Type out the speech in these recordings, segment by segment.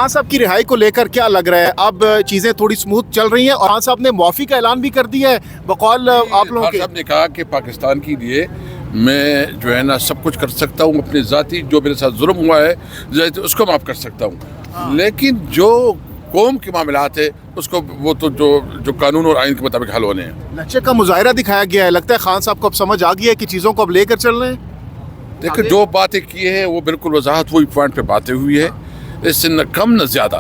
खान साहब की रिहाई को लेकर क्या लग रहा है? अब चीजें थोड़ी स्मूथ चल रही हैं और खान साहब ने मुआफी का ऐलान भी कर दिया है बकौल आप लोगों खान के। साहब ने कहा कि पाकिस्तान के लिए मैं जो है ना सब कुछ कर सकता हूँ, अपने ज़ाती जो मेरे साथ जुल्म हुआ है उसको माफ़ कर सकता हूँ, लेकिन जो कौम के मामलात है उसको वो तो जो कानून और आइन के मुताबिक हल होने हैं। लचक का मुजाहरा दिखाया गया है, लगता है खान साहब को अब समझ आ गई है कि चीज़ों को अब लेकर चल रहे हैं। देखिए जो बातें की है वो बिल्कुल वजाहत वही पॉइंट पे बातें हुई है, इससे न कम न ज़्यादा।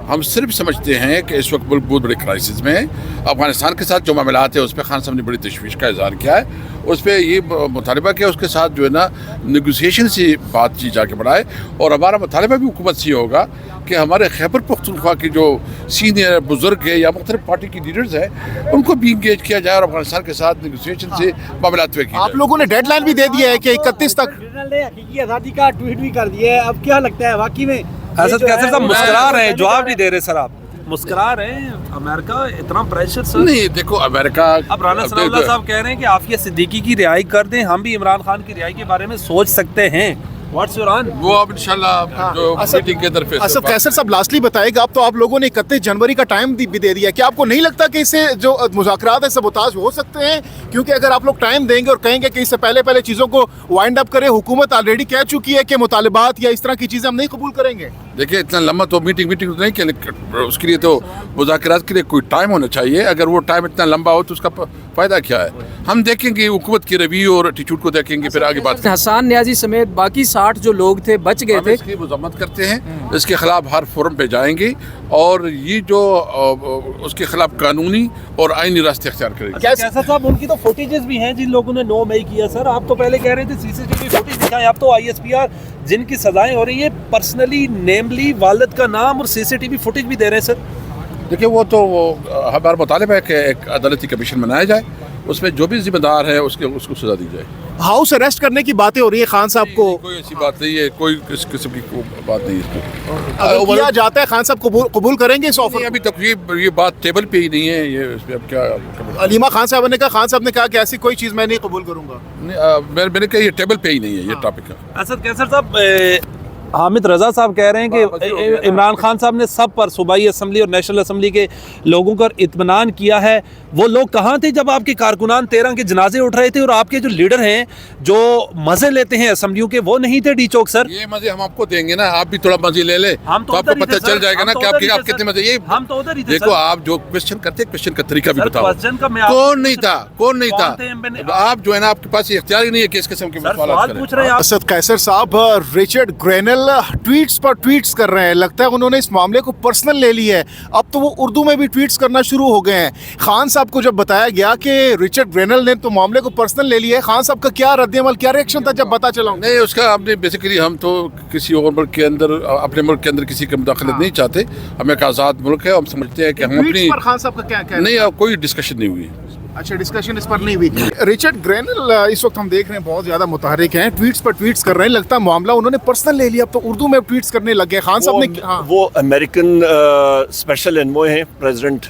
हम सिर्फ समझते हैं कि इस वक्त मुल्क बहुत बड़े क्राइसिस में है। अफगानिस्तान के साथ जो मामलात है उस पर खान साहब ने बड़ी तशवीश का इज़हार किया है, उस पर ये मुतालबा किया उसके साथ जो है ना नेगोशिएशन से बात की जाके बढ़ाए। और हमारा मुतालबा भी हुकूमत से होगा कि हमारे खैबर पख्तूनख्वा के जो सीनियर बुजुर्ग है या मुख्तलिफ पार्टी की लीडर्स हैं उनको भी इंगेज किया जाए और अफगानिस्तान के साथ नेगोशिएशन से मामला तय किया। आप लोगों ने डेडलाइन भी दे दिया है कि 31 तक। हकीकी आज़ादी का ट्वीट भी कर दिया है, अब क्या लगता है वाकई में असद कैसर साहब मुस्कुरा रहे हैं, जवाब नहीं दे रहे सर, आप मुस्कुरा रहे हैं। अमेरिका इतना प्रेशर सर नहीं, देखो अमेरिका अब राना सनाउल्लाह साहब कह रहे हैं कि आफिया सिद्दीकी की रिहाई कर दें, हम भी इमरान खान की रिहाई के बारे में सोच सकते हैं। What's your on? वो अब इंशाल्लाह जो मीटिंग के तरफ असद कैसर साहब लास्टली बताएगा, अब तो आप लोगों ने 31 जनवरी का टाइम भी दे दिया, क्या आपको नहीं लगता कि इससे जो मुज़ाकरात है सबोताज हो सकते हैं? क्योंकि अगर आप लोग टाइम देंगे और कहेंगे कि इससे पहले चीज़ों को वाइंड अप करें, हुकूमत ऑलरेडी कह चुकी है कि मुतालिबात या इस तरह की चीज़ें हम नहीं कबूल करेंगे। देखिए इतना लंबा तो मीटिंग तो नहीं किया, उसके लिए तो मुज़ाकरात के लिए कोई टाइम होना चाहिए। अगर वो टाइम इतना लंबा हो तो उसका फ़ायदा क्या है? हम देखेंगे हुकूमत की रवैये और एटीट्यूड को देखेंगे, फिर आगे बात। हसन न्याजी समेत बाकी 60 जो लोग थे बच गए थे। इसकी मजम्मत करते हैं, इसके खिलाफ हर फोरम पे जाएंगे और ये जो उसके खिलाफ कानूनी और आईनी रास्ते अख्तियार करेंगे। कैसा साहब उनकी तो फुटेजेस भी हैं जिन लोगों ने 9 मई किया सर, आप तो पहले कह रहे थे सीसीटीवी फुटेज दिखाएं, आप तो ISPR जिनकी सजाएं हो रही है पर्सनली नेमली वालिद का नाम और सीसीटीवी फुटेज भी दे रहे हैं सर। देखिए वो तो हमारा मुतालिबा है कि एक अदालती कमीशन बनाया जाए, उसमें जो भी जिम्मेदार है उसको सजा दी जाए। हाउस अरेस्ट करने की बातें हो रही है खान साहब को, कोई ऐसी बात नहीं है, कोई इस किस्म की बात नहीं है। अगर किया जाता है खान साहब कबूल करेंगे इस ऑफर? अभी तक ये बात टेबल पे ही नहीं है, ये इसमें अब क्या। अलीमा खान साहब ने कहा, खान साहब ने कहा कि ऐसी कोई चीज़ मैं नहीं कबूल करूंगा। मैंने कहा ये टेबल पे ही नहीं है ये टॉपिक है। असद कैसर साहब हामिद रजा साहब कह रहे हैं कि इमरान खान साहब ने सब पर सूबाई असम्बली और नेशनल असम्बली के लोगों पर इत्मीनान किया है। वो लोग कहाँ थे जब आपके कारकुनान 13 के जनाजे उठ रहे थे और आपके जो लीडर हैं जो मजे लेते हैं असम्बलियों के वो नहीं थे डी चौक सर? ये मजे हम आपको देंगे ना, आप भी थोड़ा मजे ले ले तो आपको पता चल जाएगा ना कि आप कितने मजे। ये हम तो उधर ही थे। देखो आप जो क्वेश्चन करते हैं क्वेश्चन का तरीका भी बताओ। कौन नहीं था? आप जो है ना आपके पास इख्तियार ही नहीं है कि इस किस्म के सवाल पूछ रहे हैं। असद कैसर साहब रिचर्ड ग्रेनल ट्वीट्स पर ट्वीट्स कर रहे हैं, लगता है उन्होंने इस मामले को पर्सनल ले लिया है, अब तो वो उर्दू में भी ट्वीट्स करना शुरू हो गए हैं। खान साहब को जब बताया गया कि रिचर्ड ग्रेनल ने तो मामले को पर्सनल ले लिया है, खान साहब का क्या रद्द-ए-अमल, क्या रिएक्शन था जब पता चला? नहीं, उसका हमने बेसिकली हम तो किसी और मुल्क के अंदर अपने मुल्क के अंदर किसी की मुदाखलत नहीं चाहते, हम एक आज़ाद मुल्क है, हम समझते हैं कि हम अपनी। खान साहब का क्या कहना? नहीं, कोई डिस्कशन नहीं हुई। अच्छा, डिस्कशन इस पर नहीं हुई। रिचर्ड ग्रेनल इस वक्त हम देख रहे हैं बहुत ज्यादा मुतहरिक हैं, ट्वीट्स पर ट्वीट्स कर रहे हैं, लगता है मामला उन्होंने पर्सनल ले लिया, अब तो उर्दू में ट्वीट्स करने लग गए। खान साहब ने वो अमेरिकन स्पेशल एनवॉय हैं प्रेसिडेंट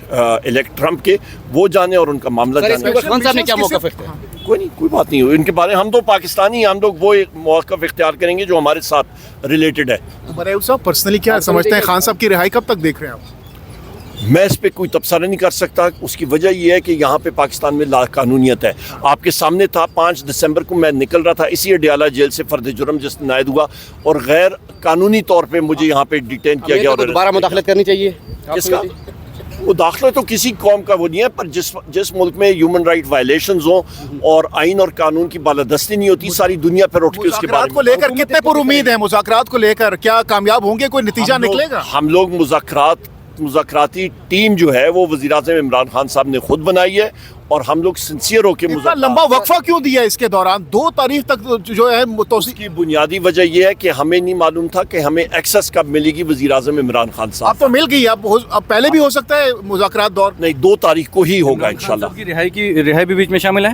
इलेक्ट ट्रम्प के, वो जाने और उनका मामला जाने। खान साहब ने क्या मौक़िफ़ इख्तियार? कोई नहीं, कोई बात नहीं हुई इनके बारे में। हम तो पाकिस्तानी, हम लोग वो एक मौक़िफ़ इख्तियार करेंगे जो हमारे साथ रिलेटेड है। बरेव साहब पर्सनली क्या समझते हैं, खान साहब की रिहाई कब तक देख रहे हैं आप? मैं इस पर कोई तबसरा नहीं कर सकता। उसकी वजह यह है कि यहाँ पे पाकिस्तान में लाकानूनियत है। आपके सामने था 5 दिसंबर को मैं निकल रहा था, इसी अडियाला जेल से फर्द जुर्म जिसने नायद हुआ और गैर कानूनी तौर पे मुझे यहाँ पे डिटेन किया गया। और दोबारा मुदाखलत करनी चाहिए किसका? वो दाखिला तो किसी कौम का वो नहीं है, पर जिस मुल्क में ह्यूमन राइट वायलेशंस हो और आइन और कानून की बालादस्ती नहीं होती, सारी दुनिया पर उठ के उसके बारे में। को लेकर कितने पर उम्मीद है? मुज़ाकरात को लेकर क्या कामयाब होंगे, कोई नतीजा निकलेगा? हम लोग मुज़ाकराती टीम जो है वो वज़ीर-ए-आज़म इमरान खान साहब ने खुद बनाई है और हम लोग सिंसियर होकर इतना लंबा वक्फा क्यों दिया इसके दौरान? 2 तारीख तक जो है उसकी बुनियादी वजह यह है कि हमें नहीं मालूम था कि हमें एक्सेस कब मिलेगी वज़ीर-ए-आज़म इमरान खान साहब। अब तो मिल गई, अब पहले भी हो सकता है मुज़ाकरात दौर? नहीं, 2 तारीख को ही होगा इंशाल्लाह। रिहाई भी बीच में शामिल है,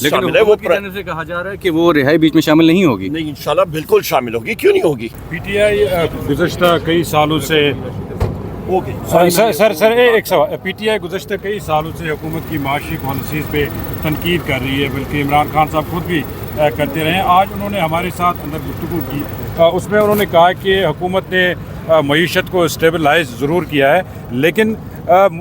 लेकिन वो से कहा जा रहा है कि वो रिहाई बीच में शामिल नहीं होगी। नहीं, इंशाल्लाह बिल्कुल शामिल होगी, क्यों नहीं होगी। PTI गुज़श्ता कई सालों से सर एक सवाल, PTI गुज़श्ता कई सालों से हुकूमत की माशी पॉलिसीज़ पे तनकीद कर रही है, बल्कि इमरान खान साहब खुद भी करते रहे हैं। आज उन्होंने हमारे साथ अंदर गुफ्तगू की, उसमें उन्होंने कहा कि हुकूमत ने मईशत को स्टेबलाइज ज़रूर किया है, लेकिन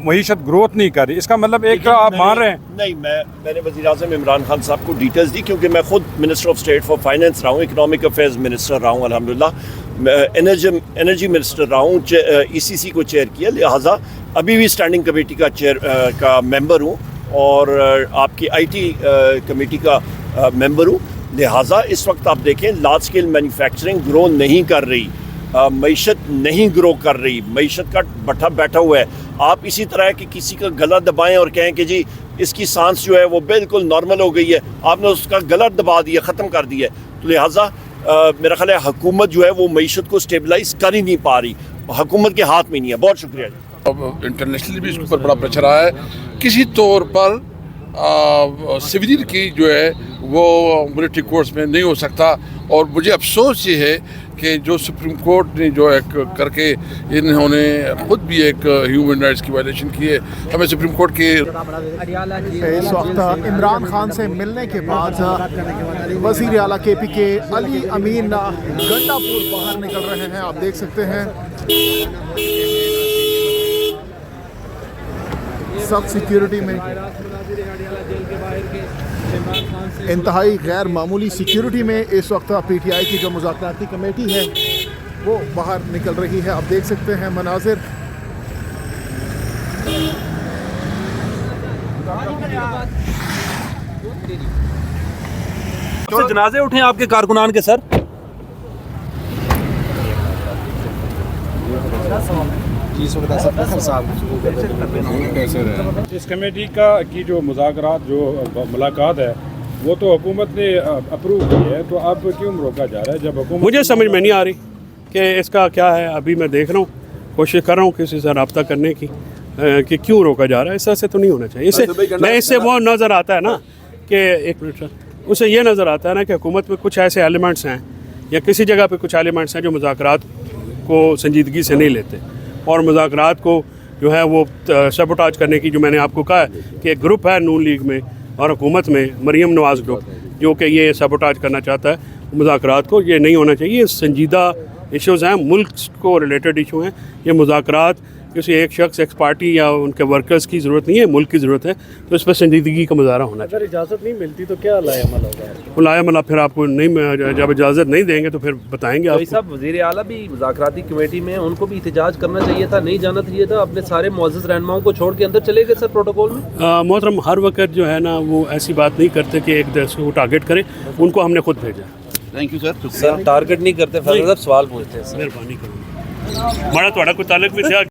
मईशत ग्रोथ नहीं कर रही। इसका मतलब एक आप मान रहे हैं? नहीं, मैंने वज़ीर-ए-आज़म इमरान खान साहब को डिटेल्स दी, क्योंकि मैं खुद minister of state for finance रहा हूँ, इकनॉमिक अफेयर्स मिनिस्टर रहा हूँ अल्हम्दुलिल्लाह, एनर्जी मिनिस्टर रहा हूँ, ECC को चेयर किया, लिहाजा अभी भी स्टैंडिंग कमेटी का चेयर का मेंबर हूँ और आपकी IT कमेटी का मेंबर हूँ। लिहाजा इस वक्त आप देखें लार्ज स्केल मैन्युफैक्चरिंग ग्रो नहीं कर रही, मईशत नहीं ग्रो कर रही, मईशत का बट्ठा बैठा हुआ है। आप इसी तरह कि किसी का गला दबाएं और कहें कि जी इसकी सांस जो है वो बिल्कुल नॉर्मल हो गई है, आपने उसका गला दबा दिया, ख़त्म कर दिया। तो लिहाजा मेरा ख्याल है हुकूमत जो है वो मईशत को स्टेबलाइज कर ही नहीं पा रही, हुकूमत के हाथ में नहीं है। बहुत शुक्रिया जी। अब इंटरनेशनली भी इसके ऊपर बड़ा प्रेशर आया है। किसी तौर पर सिविलियन की जो है वो मिलिट्री कोर्ट्स में नहीं हो सकता, और मुझे अफसोस ये है कि जो सुप्रीम कोर्ट ने जो एक करके इन्होंने खुद भी एक ह्यूमन राइट्स की वायलेशन की है। हमें सुप्रीम कोर्ट के इस वक्त इमरान खान से मिलने के बाद वज़ीर आला KP के अली अमीन गंडापुर बाहर निकल रहे हैं। आप देख सकते हैं सब सिक्योरिटी में, इंतहाई गैर मामूली सिक्योरिटी में इस वक्त PTI की जो मुज़ाकराती कमेटी है वो बाहर निकल रही है। आप देख सकते हैं मनाजिर। तो जनाजे उठे आपके कारकुनान के सर? इस कमेटी की जो मुज़ाकरात जो मुलाकात है वो तो हुकूमत ने अप्रूव की है, तो अब क्यों रोका जा रहा है जब हुकूमत? मुझे समझ में नहीं आ रही कि इसका क्या है। अभी मैं देख रहा हूँ, कोशिश कर रहा हूँ किसी से रब्ता करने की कि क्यों रोका जा रहा है। इससे तो नहीं होना चाहिए। इससे वो नज़र आता है ना कि एक मिनट, उसे ये नज़र आता है ना कि हुकूमत में कुछ ऐसे एलिमेंट्स हैं या किसी जगह पे कुछ एलिमेंट्स हैं जो मुज़ाकरात को संजीदगी से नहीं लेते, और मुज़ाकरात को जो है वो सबोटाज करने की, जो मैंने आपको कहा है कि एक ग्रुप है नून लीग में और हुकूमत में, मरीम नवाज़ ग्रुप, जो कि ये सबोटाज करना चाहता है मुज़ाकरात को। ये नहीं होना चाहिए। ये संजीदा इश्यूज़ हैं, मुल्क को रिलेटेड इशू हैं। ये मुज़ाकरात किसी एक शख्स, एक पार्टी या उनके वर्कर्स की ज़रूरत नहीं है, मुल्क की ज़रूरत है। तो इस पर संजीदगी का मुजाहरा होना चाहिए। अगर इजाज़त नहीं मिलती तो क्या लाएअमल होगा? वो लाएअमल फिर आपको नहीं, जब इजाज़त नहीं देंगे तो फिर बताएंगे भाई आपको। साहब, वज़ीर आला भी मुज़ाकराती कमेटी में, उनको भी एहतजाज करना चाहिए था, नहीं जाना चाहिए था? अपने सारे मुअज़्ज़ज़ रहनुमाओं को छोड़ के अंदर चले गए सर प्रोटोकॉल में। मोहतरम, हर वक्त जो है ना वो ऐसी बात नहीं करते कि एक देश को टारगेट करें, उनको हमने खुद भेजा। Thank you sir. Sir target नहीं करते, फैसल साहब सवाल पूछते हैं। मेहरबानी करूँगा, बड़ा थोड़ा कोई ताल्लुक भी था।